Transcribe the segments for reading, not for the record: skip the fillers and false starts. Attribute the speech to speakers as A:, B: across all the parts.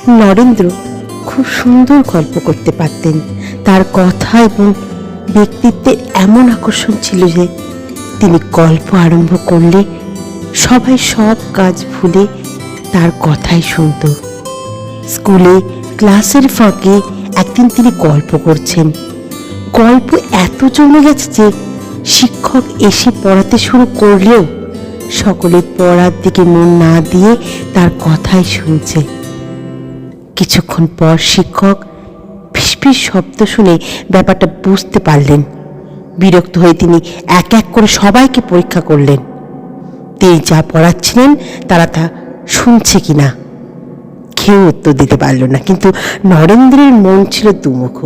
A: নরেন্দ্র খুব সুন্দর গল্প করতে পারতেন। তার কথা এবং ব্যক্তিত্বের এমন আকর্ষণ ছিল যে তিনি গল্প আরম্ভ করলে সবাই সব কাজ ভুলে তার কথাই শুনত। স্কুলে ক্লাসের ফাঁকে একদিন তিনি গল্প করছেন। গল্প এত জমে গেছে যে শিক্ষক এসে পড়াতে শুরু করলেও সকলে পড়ার দিকে মন না দিয়ে তার কথাই শুনছে। কিছুক্ষণ পর শিক্ষক ফিসফিস শব্দ শুনে ব্যাপারটা বুঝতে পারলেন। বিরক্ত হয়ে তিনি এক এক করে সবাইকে পরীক্ষা করলেন তিনি যা পড়াচ্ছিলেন তারা তা শুনছে কিনা। কেউ উত্তর দিতে পারল না, কিন্তু নরেন্দ্রের মন ছিল দুমুখ।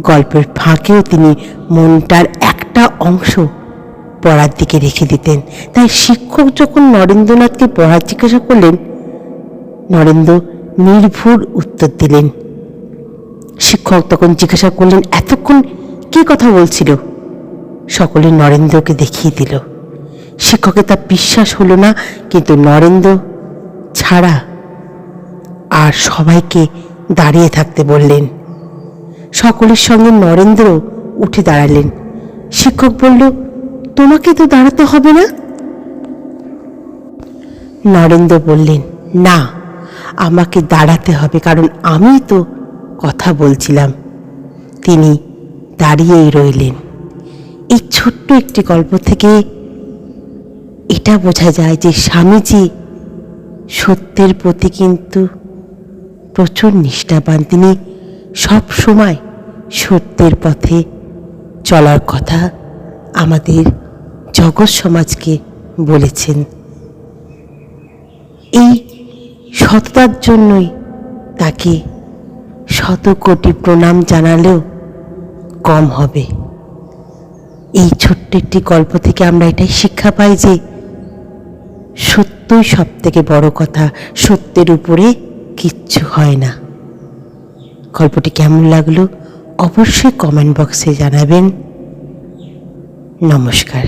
A: গল্পের ফাঁকেও তিনি মনটার একটা অংশ পড়ার দিকে রেখে দিতেন। তাই শিক্ষক যখন নরেন্দ্রনাথকে পড়ার জিজ্ঞাসা করলেন, নরেন্দ্র নির্ভুল উত্তর দিলেন। শিক্ষক তখন জিজ্ঞাসা করলেন, এতক্ষণ কি কথা বলছিল? সকলে নরেন্দ্রকে দেখিয়ে দিল। শিক্ষকের তা বিশ্বাস হলো না, কিন্তু নরেন্দ্র ছাড়া আর সবাইকে দাঁড়িয়ে থাকতে বললেন। সকলের সঙ্গে নরেন্দ্র উঠে দাঁড়ালেন। শিক্ষক বলল, তোমাকে তো দাঁড়াতে হবে না। নরেন্দ্র বললেন, না, আমাকে দাঁড়াতে হবে, কারণ আমি তো কথা বলছিলাম। তিনি দাঁড়িয়েই রইলেন। এই ছোট্ট একটি গল্প থেকে এটা বোঝা যায় যে স্বামীজি সত্যের প্রতি কিন্তু প্রচুর নিষ্ঠাবান। তিনি সব সময় সত্যের পথে চলার কথা আমাদের জগৎ সমাজকে বলেছেন। এই সততার জন্যই তাকে শত কোটি প্রণাম জানালেও কম হবে। এই ছোট্ট একটি গল্প থেকে আমরা এটাই শিক্ষা পাই যে সত্যই সব থেকে বড় কথা, সত্যের উপরে কিচ্ছু হয় না। গল্পটি কেমন লাগলো অবশ্যই কমেন্ট বক্সে জানাবেন। নমস্কার।